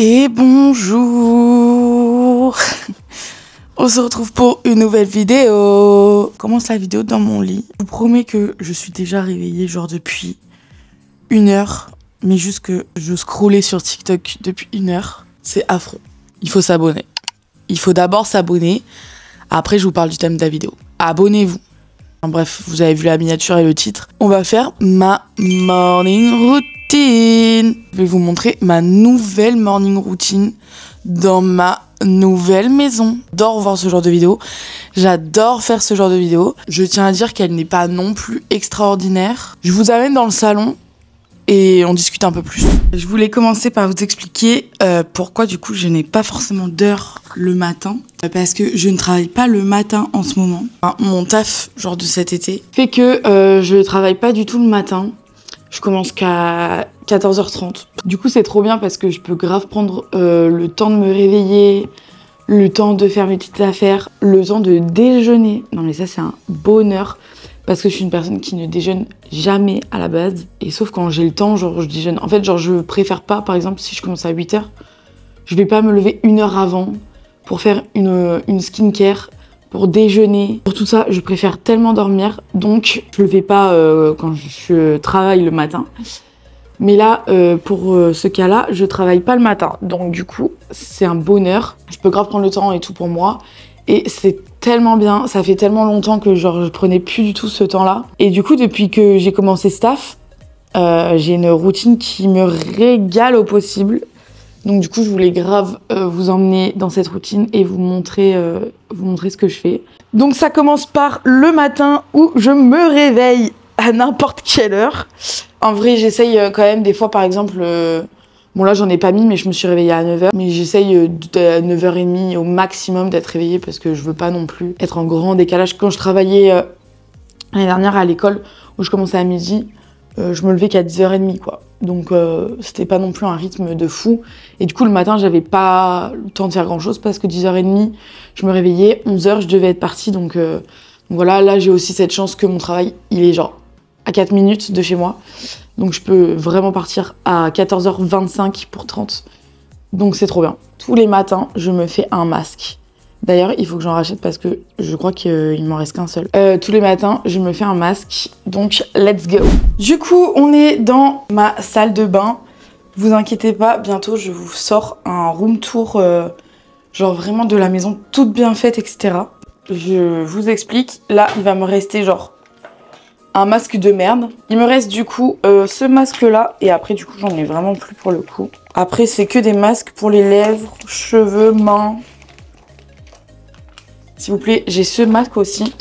Et bonjour. On se retrouve pour une nouvelle vidéo. Je commence la vidéo dans mon lit. Je vous promets que je suis déjà réveillée genre depuis 1 heure. Mais juste que je scrollais sur TikTok depuis 1 heure. C'est affreux. Il faut s'abonner. Il faut d'abord s'abonner. Après je vous parle du thème de la vidéo. Abonnez-vous. Bref, vous avez vu la miniature et le titre. On va faire ma morning routine. Je vais vous montrer ma nouvelle morning routine dans ma nouvelle maison. J'adore voir ce genre de vidéo. J'adore faire ce genre de vidéo. Je tiens à dire qu'elle n'est pas non plus extraordinaire. Je vous amène dans le salon et on discute un peu plus. Je voulais commencer par vous expliquer pourquoi du coup je n'ai pas forcément d'heure le matin. Parce que je ne travaille pas le matin en ce moment. Enfin, mon taf, genre de cet été, fait que je ne travaille pas du tout le matin. Je commence qu'à 14h30. Du coup, c'est trop bien parce que je peux grave prendre le temps de me réveiller, le temps de faire mes petites affaires, le temps de déjeuner. Non mais ça, c'est un bonheur parce que je suis une personne qui ne déjeune jamais à la base. Et sauf quand j'ai le temps, genre je déjeune. En fait, genre je préfère pas, par exemple, si je commence à 8h, je vais pas me lever 1 heure avant pour faire une skincare, pour déjeuner. Pour tout ça, je préfère tellement dormir. Donc, je le fais pas quand je travaille le matin. Mais là, pour ce cas-là, je travaille pas le matin. Donc, du coup, c'est un bonheur. Je peux grave prendre le temps et tout pour moi. Et c'est tellement bien. Ça fait tellement longtemps que genre, je prenais plus du tout ce temps-là. Et du coup, depuis que j'ai commencé staff, j'ai une routine qui me régale au possible. Donc du coup, je voulais grave vous emmener dans cette routine et vous montrer ce que je fais. Donc ça commence par le matin où je me réveille à n'importe quelle heure. En vrai, j'essaye quand même des fois, par exemple, bon là j'en ai pas mis, mais je me suis réveillée à 9h. Mais j'essaye à 9h30 au maximum d'être réveillée parce que je veux pas non plus être en grand décalage. Quand je travaillais l'année dernière à l'école où je commençais à midi, je me levais qu'à 10h30 quoi. Donc c'était pas non plus un rythme de fou. Et du coup le matin j'avais pas le temps de faire grand chose parce que 10h30 je me réveillais, 11h je devais être partie. Donc voilà, là j'ai aussi cette chance que mon travail il est genre à 4 minutes de chez moi. Donc je peux vraiment partir à 14h25 pour 30. Donc c'est trop bien. Tous les matins je me fais un masque. D'ailleurs, il faut que j'en rachète parce que je crois qu'il m'en reste qu'un seul. Tous les matins, je me fais un masque. Donc, let's go. Du coup, on est dans ma salle de bain. Vous inquiétez pas, bientôt, je vous sors un room tour, genre vraiment de la maison, toute bien faite, etc. Je vous explique. Là, il va me rester genre un masque de merde. Il me reste du coup ce masque-là. Et après, du coup, j'en ai vraiment plus pour le coup. Après, c'est que des masques pour les lèvres, cheveux, mains. S'il vous plaît, j'ai ce masque aussi.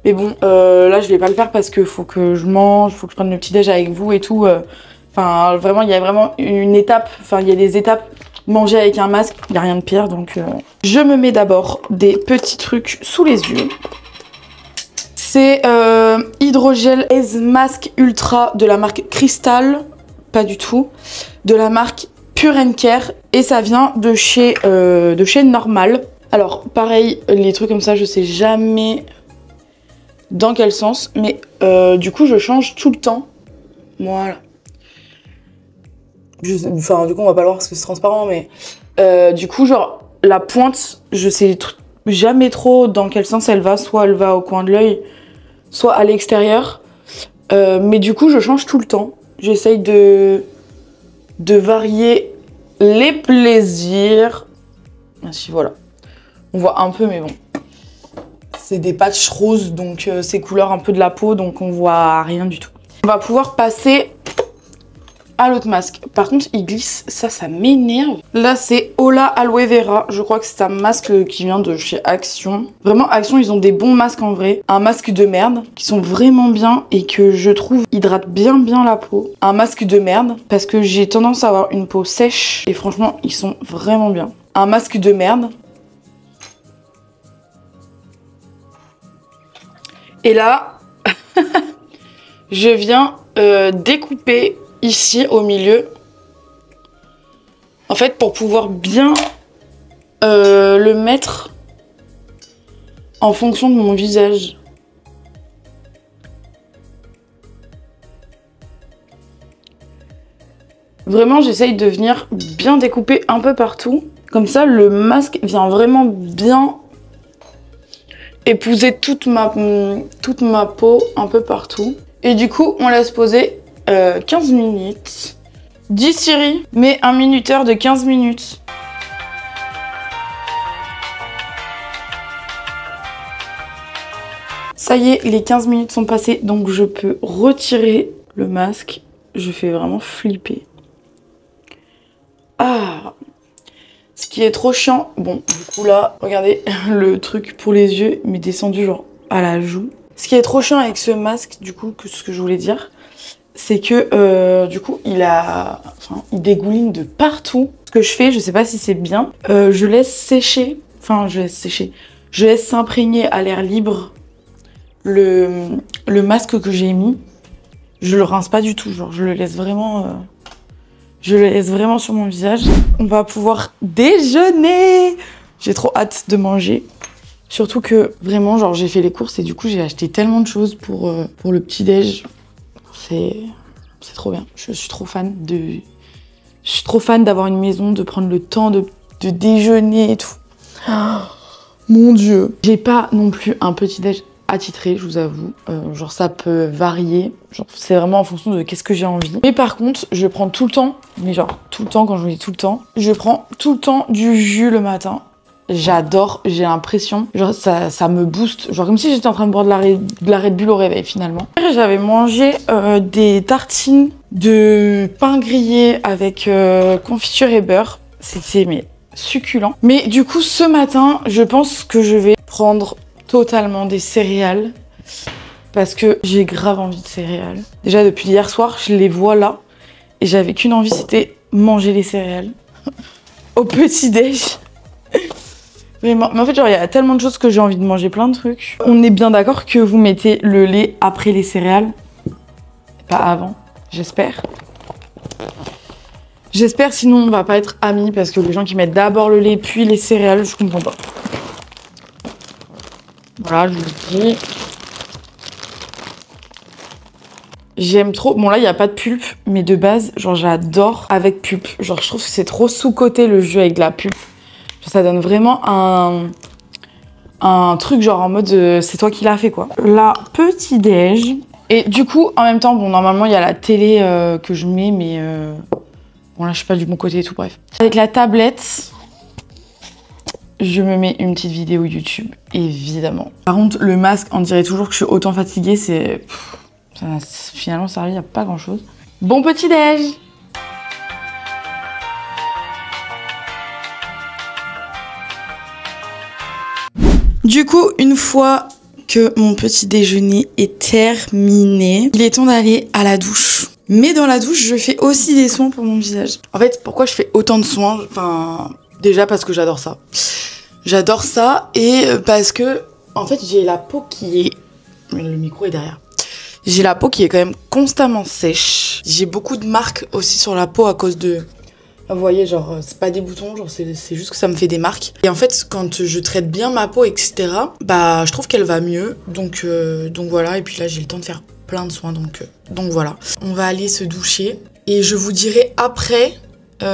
Mais bon, là, je vais pas le faire parce qu'il faut que je mange, il faut que je prenne le petit-déj avec vous et tout. Enfin, vraiment, il y a vraiment une étape. Enfin, il y a des étapes. Manger avec un masque, il n'y a rien de pire. Donc, je me mets d'abord des petits trucs sous les yeux. C'est Hydrogel Ace Mask Ultra de la marque Crystal. Pas du tout. De la marque Pure & Care. Et ça vient de chez Normal. Alors, pareil, les trucs comme ça, je sais jamais dans quel sens. Mais du coup, je change tout le temps. Voilà. Enfin, du coup, on va pas le voir parce que c'est transparent. Mais du coup, genre, la pointe, je sais jamais trop dans quel sens elle va. Soit elle va au coin de l'œil, soit à l'extérieur. Mais du coup, je change tout le temps. J'essaye de varier les plaisirs. Ainsi, voilà. On voit un peu, mais bon. C'est des patchs roses, donc c'est couleur un peu de la peau, donc on voit rien du tout. On va pouvoir passer à l'autre masque. Par contre, il glisse, ça m'énerve. Là, c'est Hola Aloe Vera. Je crois que c'est un masque qui vient de chez Action. Vraiment, Action, ils ont des bons masques en vrai. Un masque de merde, qui sont vraiment bien et que je trouve hydrate bien la peau. Un masque de merde, parce que j'ai tendance à avoir une peau sèche. Et franchement, ils sont vraiment bien. Un masque de merde. Et là, je viens découper ici au milieu. En fait, pour pouvoir bien le mettre en fonction de mon visage. Vraiment, j'essaye de venir bien découper un peu partout. Comme ça, le masque vient vraiment bien épouser toute ma peau un peu partout. Et du coup, on laisse poser 15 minutes. Dis Siri, mets un minuteur de 15 minutes. Ça y est, les 15 minutes sont passées, donc je peux retirer le masque. Je fais vraiment flipper. Ah! Ce qui est trop chiant, bon, du coup là, regardez, le truc pour les yeux m'est descendu genre à la joue. Ce qui est trop chiant avec ce masque, du coup, ce que je voulais dire, c'est que du coup, il dégouline de partout. Ce que je fais, je sais pas si c'est bien, je laisse sécher, je laisse s'imprégner à l'air libre le masque que j'ai mis. Je le rince pas du tout, genre je le laisse vraiment sur mon visage. On va pouvoir déjeuner. J'ai trop hâte de manger. Surtout que vraiment, genre j'ai fait les courses et du coup j'ai acheté tellement de choses pour le petit-déj. C'est trop bien. Je suis trop fan d'avoir une maison, de prendre le temps de déjeuner et tout. Oh, mon Dieu. J'ai pas non plus un petit-déj attitré, je vous avoue. Genre ça peut varier. Genre c'est vraiment en fonction de qu'est-ce que j'ai envie. Mais par contre, je prends tout le temps, mais genre tout le temps, quand je vous dis tout le temps, je prends tout le temps du jus le matin. J'adore, j'ai l'impression, genre ça me booste, genre comme si j'étais en train de boire de la Red Bull au réveil finalement. J'avais mangé des tartines de pain grillé avec confiture et beurre. C'était mais succulent. Mais du coup ce matin, je pense que je vais prendre totalement des céréales parce que j'ai grave envie de céréales. Déjà depuis hier soir, je les vois là et j'avais qu'une envie, c'était manger les céréales au petit-déj. Vraiment. Mais en fait, genre, il y a tellement de choses que j'ai envie de manger plein de trucs. On est bien d'accord que vous mettez le lait après les céréales, pas avant, j'espère. J'espère, sinon on va pas être amis parce que les gens qui mettent d'abord le lait puis les céréales, je comprends pas. Voilà, je vous dis. J'aime trop. Bon là, il n'y a pas de pulpe, mais de base, genre j'adore avec pulpe. Genre je trouve que c'est trop sous-coté le jus avec de la pulpe. Ça donne vraiment un truc genre en mode c'est toi qui l'as fait quoi. La petit-déj. Et du coup, en même temps, bon normalement il y a la télé que je mets, mais bon là je suis pas du bon côté et tout, bref. Avec la tablette, je me mets une petite vidéo YouTube, évidemment. Par contre, le masque, on dirait toujours que je suis autant fatiguée, ça n'a finalement servi à pas grand chose. Bon petit-déj! Du coup, une fois que mon petit déjeuner est terminé, il est temps d'aller à la douche. Mais dans la douche, je fais aussi des soins pour mon visage. En fait, pourquoi je fais autant de soins? Enfin, déjà parce que j'adore ça. J'adore ça et parce que, en fait, j'ai la peau qui est... Le micro est derrière. J'ai la peau qui est quand même constamment sèche. J'ai beaucoup de marques aussi sur la peau à cause de... Vous voyez, genre, c'est pas des boutons, genre, c'est juste que ça me fait des marques. Et en fait, quand je traite bien ma peau, etc., bah, je trouve qu'elle va mieux. Donc voilà, et puis là, j'ai le temps de faire plein de soins, donc voilà. On va aller se doucher. Et je vous dirai après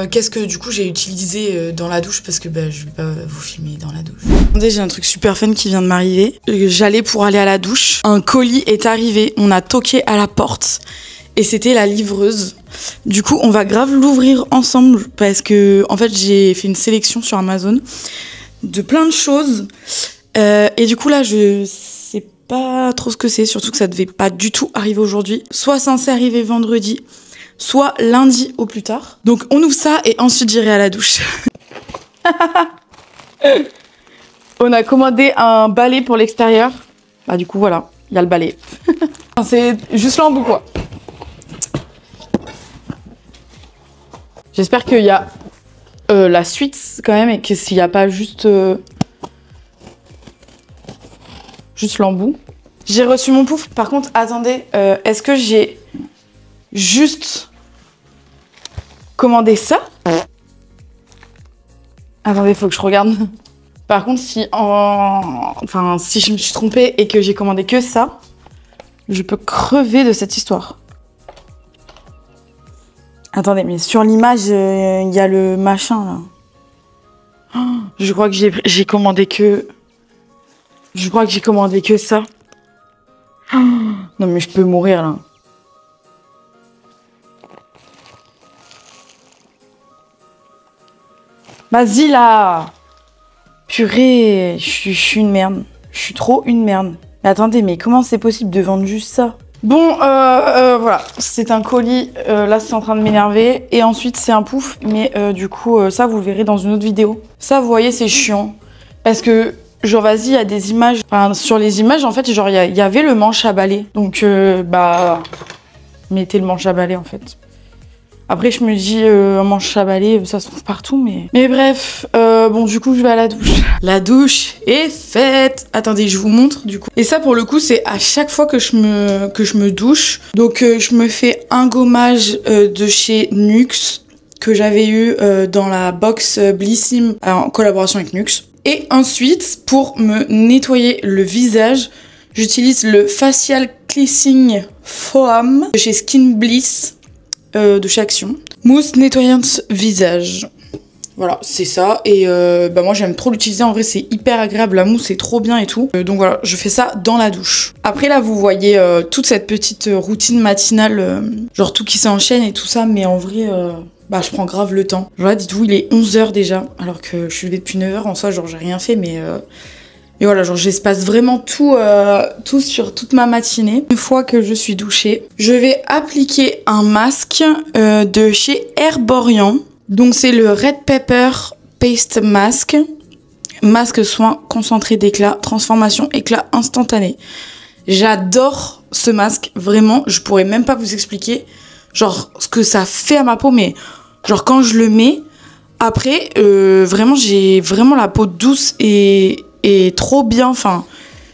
qu'est-ce que, du coup, j'ai utilisé dans la douche, parce que bah, je vais pas vous filmer dans la douche. Attendez, j'ai un truc super fun qui vient de m'arriver. J'allais pour aller à la douche. Un colis est arrivé, on a toqué à la porte. Et c'était la livreuse. Du coup, on va grave l'ouvrir ensemble parce que, en fait, j'ai fait une sélection sur Amazon de plein de choses. Et du coup, là, je sais pas trop ce que c'est, surtout que ça devait pas du tout arriver aujourd'hui. Soit censé arriver vendredi, soit lundi au plus tard. Donc, on ouvre ça et ensuite j'irai à la douche. On a commandé un balai pour l'extérieur. Bah, du coup, voilà, il y a le balai. C'est juste l'embout, quoi. J'espère qu'il y a la suite quand même et que s'il n'y a pas juste l'embout. J'ai reçu mon pouf. Par contre, attendez, est-ce que j'ai juste commandé ça? Attendez, faut que je regarde. Par contre, si je me suis trompée et que j'ai commandé que ça, je peux crever de cette histoire. Attendez, mais sur l'image, il y a le machin, là. Oh, je crois que j'ai commandé que... Je crois que j'ai commandé que ça. Oh, non, mais je peux mourir, là. Vas-y, là. Purée, je suis une merde. Je suis trop une merde. Mais attendez, mais comment c'est possible de vendre juste ça? Bon, voilà, c'est un colis, là c'est en train de m'énerver. Et ensuite c'est un pouf, mais du coup ça vous le verrez dans une autre vidéo. Ça vous voyez c'est chiant. Parce que genre vas-y, il y a des images, enfin sur les images en fait genre il y avait le manche à balai. Donc bah, mettez le manche à balai en fait. Après, je me dis, un manche à balai, ça se trouve partout, mais... Mais bref, bon, du coup, je vais à la douche. La douche est faite. Attendez, je vous montre, du coup. Et ça, pour le coup, c'est à chaque fois que je me douche. Donc, je me fais un gommage de chez Nuxe, que j'avais eu dans la box Blissim, en collaboration avec Nuxe. Et ensuite, pour me nettoyer le visage, j'utilise le Facial Cleansing Foam de chez Skin Bliss. De chez Action. Mousse nettoyante visage. Voilà, c'est ça. Et bah moi j'aime trop l'utiliser. En vrai, c'est hyper agréable. La mousse est trop bien et tout. Donc voilà, je fais ça dans la douche. Après là, vous voyez toute cette petite routine matinale. Genre tout qui s'enchaîne et tout ça. Mais en vrai, bah je prends grave le temps. Genre là, dites-vous, il est 11 h déjà. Alors que je suis levée depuis 9 h. En soi, genre j'ai rien fait. Mais voilà, genre j'espace vraiment tout sur toute ma matinée. Une fois que je suis douchée, je vais appliquer un masque de chez Herborian. Donc c'est le Red Pepper Paste Mask. Masque soin concentré d'éclat, transformation éclat instantané. J'adore ce masque, vraiment, je pourrais même pas vous expliquer genre ce que ça fait à ma peau, mais genre quand je le mets, après vraiment j'ai vraiment la peau douce et trop bien, enfin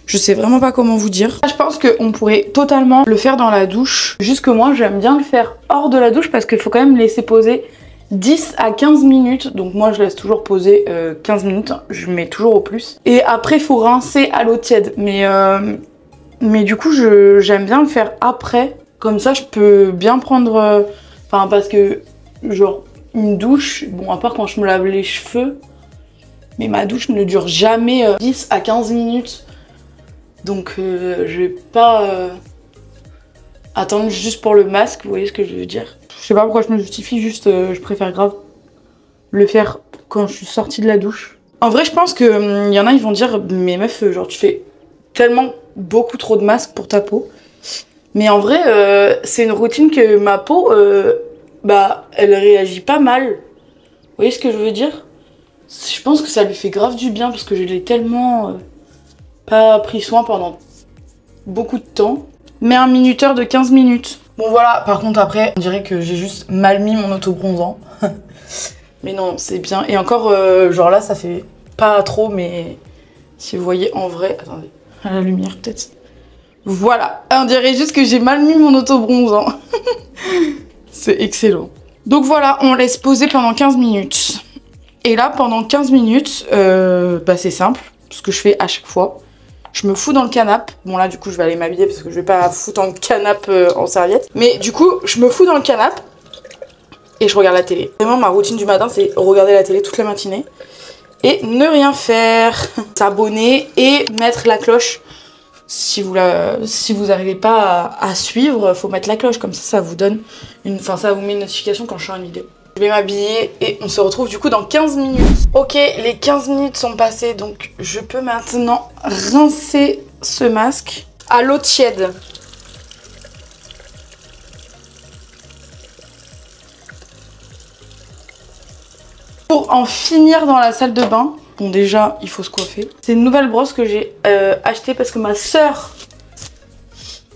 je sais vraiment pas comment vous dire. Je pense qu'on pourrait totalement le faire dans la douche, juste que moi j'aime bien le faire hors de la douche parce qu'il faut quand même laisser poser 10 à 15 minutes, donc moi je laisse toujours poser 15 minutes, je mets toujours au plus. Et après il faut rincer à l'eau tiède, mais du coup j'aime bien le faire après, comme ça je peux bien prendre, enfin parce que genre une douche, bon à part quand je me lave les cheveux, mais ma douche ne dure jamais 10 à 15 minutes. Donc je vais pas attendre juste pour le masque, vous voyez ce que je veux dire. Je sais pas pourquoi je me justifie, juste je préfère grave le faire quand je suis sortie de la douche. En vrai je pense que y en a ils vont dire mais meuf genre tu fais tellement beaucoup trop de masques pour ta peau. Mais en vrai c'est une routine que ma peau bah elle réagit pas mal. Vous voyez ce que je veux dire? Je pense que ça lui fait grave du bien parce que je l'ai tellement pas pris soin pendant beaucoup de temps. Mais un minuteur de 15 minutes. Bon voilà, par contre après, on dirait que j'ai juste mal mis mon autobronzant. Mais non, c'est bien. Et encore, genre là, ça fait pas trop, mais si vous voyez en vrai... Attendez, à la lumière peut-être. Voilà, on dirait juste que j'ai mal mis mon autobronzant. C'est excellent. Donc voilà, on laisse poser pendant 15 minutes. Et là, pendant 15 minutes, bah c'est simple, ce que je fais à chaque fois. Je me fous dans le canapé. Bon là, du coup, je vais aller m'habiller parce que je vais pas foutre en canapé en serviette. Mais du coup, je me fous dans le canapé et je regarde la télé. Vraiment, ma routine du matin, c'est regarder la télé toute la matinée et ne rien faire. S'abonner et mettre la cloche. Si vous n'arrivez pas à suivre, faut mettre la cloche. Comme ça vous donne ça vous met une notification quand je sors une vidéo. Je vais m'habiller et on se retrouve du coup dans 15 minutes. Ok, les 15 minutes sont passées, donc je peux maintenant rincer ce masque à l'eau tiède. Pour en finir dans la salle de bain, bon déjà il faut se coiffer. C'est une nouvelle brosse que j'ai achetée parce que ma soeur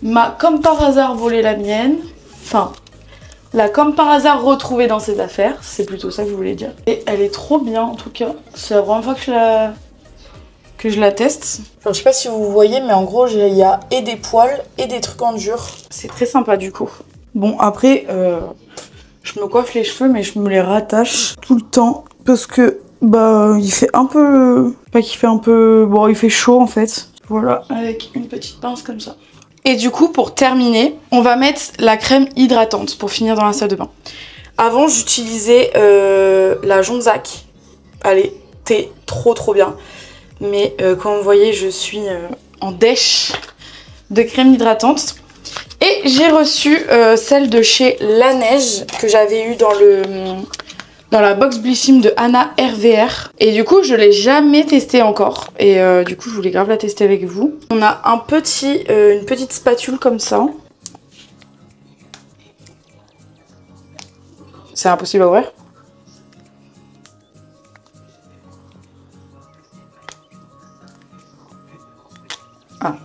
m'a comme par hasard volé la mienne. Enfin... l'a comme par hasard retrouvée dans ses affaires, c'est plutôt ça que je voulais dire. Et elle est trop bien en tout cas, c'est la première fois que je la teste. Genre, je sais pas si vous voyez, mais en gros il y a et des poils et des trucs en dur. C'est très sympa du coup. Bon après, je me coiffe les cheveux mais je me les rattache tout le temps parce que bah il fait un peu... pas qu'il fait un peu... bon il fait chaud en fait. Voilà, avec une petite pince comme ça. Et du coup, pour terminer, on va mettre la crème hydratante pour finir dans la salle de bain. Avant, j'utilisais la Jonzac. Elle était trop bien. Mais comme vous voyez, je suis en dèche de crème hydratante. Et j'ai reçu celle de chez La Neige que j'avais eu dans la box Blissim de Anna RVR. Et du coup, je l'ai jamais testée encore. Et du coup, je voulais grave la tester avec vous. On a une petite spatule comme ça. C'est impossible à ouvrir. Ah.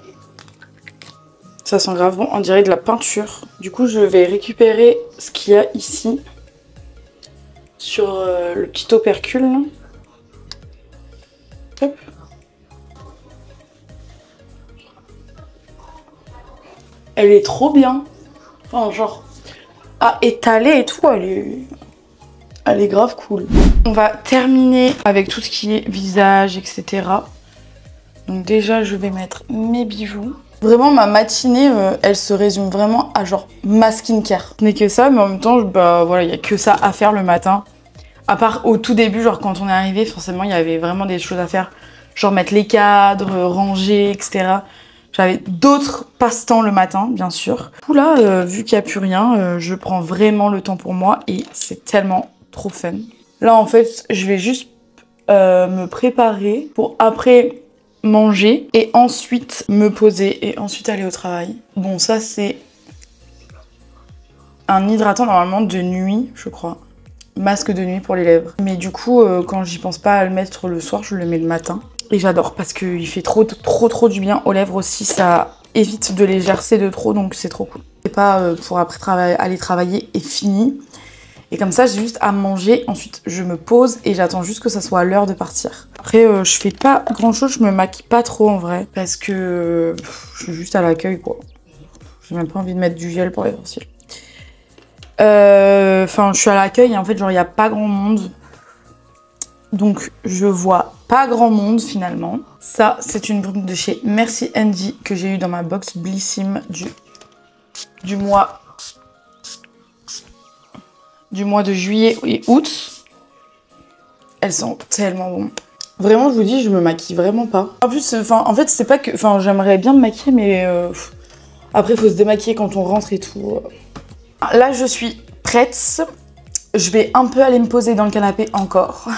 Ça sent grave bon, on dirait de la peinture. Du coup, je vais récupérer ce qu'il y a ici. Sur le petit opercule. Là. Hop. Elle est trop bien. Enfin, genre, à étaler et tout, elle est grave cool. On va terminer avec tout ce qui est visage, etc. Donc déjà, je vais mettre mes bijoux. Vraiment, ma matinée, elle se résume vraiment à genre ma skincare. Ce n'est que ça, mais en même temps, bah voilà, il n'y a que ça à faire le matin. À part au tout début, genre quand on est arrivé, forcément, il y avait vraiment des choses à faire. Genre mettre les cadres, ranger, etc. J'avais d'autres passe-temps le matin, bien sûr. Du coup là, vu qu'il n'y a plus rien, je prends vraiment le temps pour moi et c'est tellement trop fun. Là, en fait, je vais juste me préparer pour après manger et ensuite me poser et ensuite aller au travail. Bon, ça, c'est un hydratant normalement de nuit, je crois. Masque de nuit pour les lèvres. Mais du coup, quand j'y pense pas à le mettre le soir, je le mets le matin. Et j'adore parce qu'il fait trop du bien aux lèvres aussi. Ça évite de les gercer de trop, donc c'est trop cool. C'est pas pour après aller travailler et fini. Et comme ça, j'ai juste à manger. Ensuite, je me pose et j'attends juste que ça soit l'heure de partir. Après, je fais pas grand chose. Je me maquille pas trop en vrai. Parce que je suis juste à l'accueil, quoi. J'ai même pas envie de mettre du gel pour les sourcils. Enfin, je suis à l'accueil et en fait, genre, il n'y a pas grand monde. Donc, je vois pas grand monde finalement. Ça, c'est une brume de chez Merci Andy que j'ai eu dans ma box Blissim du mois de juillet et août. Elles sont tellement bonnes. Vraiment, je vous dis, je me maquille vraiment pas. En plus, en fait, c'est pas que... Enfin, j'aimerais bien me maquiller, mais... après, il faut se démaquiller quand on rentre et tout. Là, je suis prête. Je vais un peu aller me poser dans le canapé encore.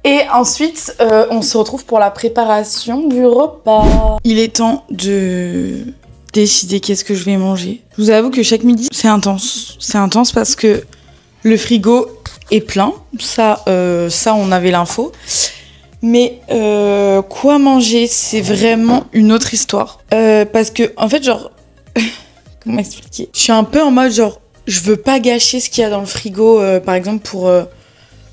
Et ensuite, on se retrouve pour la préparation du repas. Il est temps de décider qu'est-ce que je vais manger. Je vous avoue que chaque midi, c'est intense. C'est intense parce que le frigo est plein. Ça, on avait l'info. Mais quoi manger, c'est vraiment une autre histoire. Parce que, en fait, genre... Comment expliquer? Je suis un peu en mode, genre... Je veux pas gâcher ce qu'il y a dans le frigo, par exemple,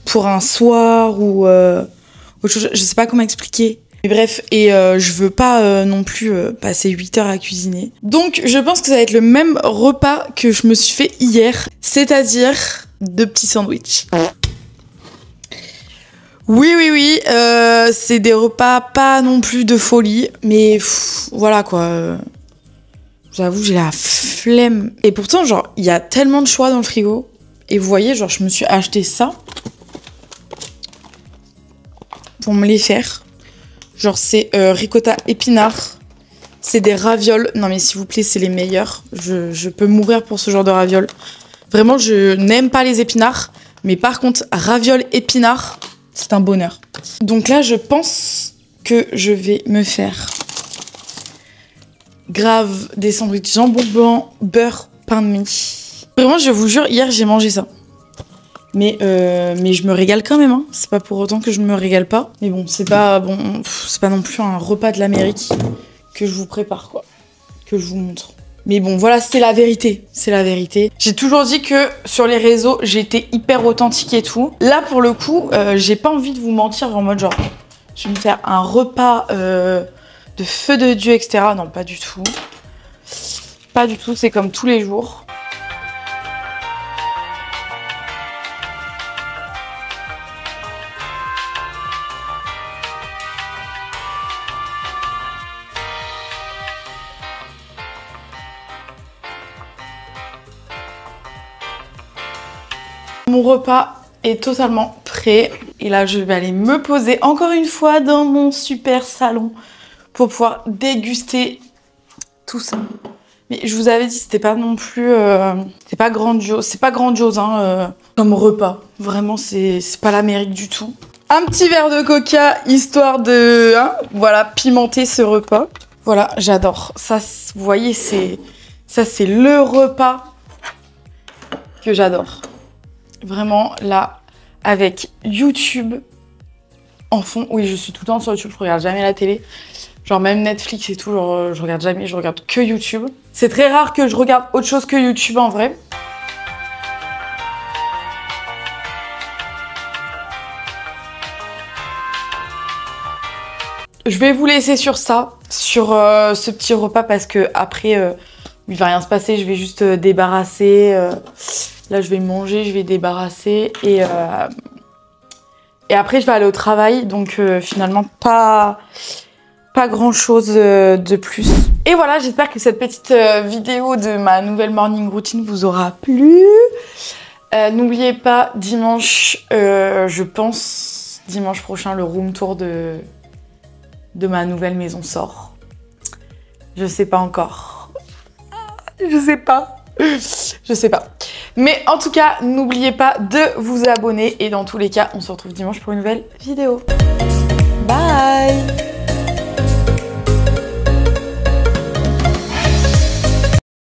pour un soir ou autre chose. Je sais pas comment expliquer. Mais bref, et je veux pas non plus passer 8 heures à cuisiner. Donc, je pense que ça va être le même repas que je me suis fait hier. C'est-à-dire 2 petits sandwichs. Oui, c'est des repas pas non plus de folie. Mais voilà quoi. J'avoue, j'ai la flemme. Et pourtant, genre, il y a tellement de choix dans le frigo. Et vous voyez, genre, je me suis acheté ça pour me les faire. Genre, c'est ricotta épinard. C'est des ravioles. Non, mais s'il vous plaît, c'est les meilleurs. Je peux mourir pour ce genre de ravioles. Vraiment, je n'aime pas les épinards. Mais par contre, ravioles épinards, c'est un bonheur. Donc là, je pense que je vais me faire... grave, des sandwichs jambon blanc, beurre, pain de mie. Vraiment, je vous jure, hier, j'ai mangé ça. Mais je me régale quand même, hein. C'est pas pour autant que je me régale pas. Mais bon, c'est pas non plus un repas de l'Amérique que je vous prépare, quoi. Que je vous montre. Mais bon, voilà, c'est la vérité. C'est la vérité. J'ai toujours dit que sur les réseaux, j'étais hyper authentique et tout. Là, pour le coup, j'ai pas envie de vous mentir en mode genre, je vais me faire un repas... de feu de Dieu, etc. Non, pas du tout. Pas du tout, c'est comme tous les jours. Mon repas est totalement prêt. Et là, je vais aller me poser encore une fois dans mon super salon pour pouvoir déguster tout ça. Mais je vous avais dit, c'était pas non plus... c'est pas grandiose, hein, comme repas. Vraiment, c'est pas l'Amérique du tout. Un petit verre de coca, histoire de... Hein, voilà, pimenter ce repas. Voilà, j'adore. Ça, vous voyez, ça, c'est le repas que j'adore. Vraiment, là, avec YouTube en fond. Oui, je suis tout le temps sur YouTube, je regarde jamais la télé. Genre même Netflix et tout, genre, je regarde jamais, je regarde que YouTube. C'est très rare que je regarde autre chose que YouTube en vrai. Je vais vous laisser sur ça, sur ce petit repas parce que après, il va rien se passer. Je vais juste débarrasser. Là, je vais manger, je vais débarrasser et après, je vais aller au travail. Donc finalement, pas grand chose de plus. Et voilà, j'espère que cette petite vidéo de ma nouvelle morning routine vous aura plu. N'oubliez pas, dimanche, je pense, dimanche prochain, le room tour de ma nouvelle maison sort. Je sais pas encore. Je sais pas. Je sais pas. Mais en tout cas, n'oubliez pas de vous abonner. Et dans tous les cas, on se retrouve dimanche pour une nouvelle vidéo. Bye!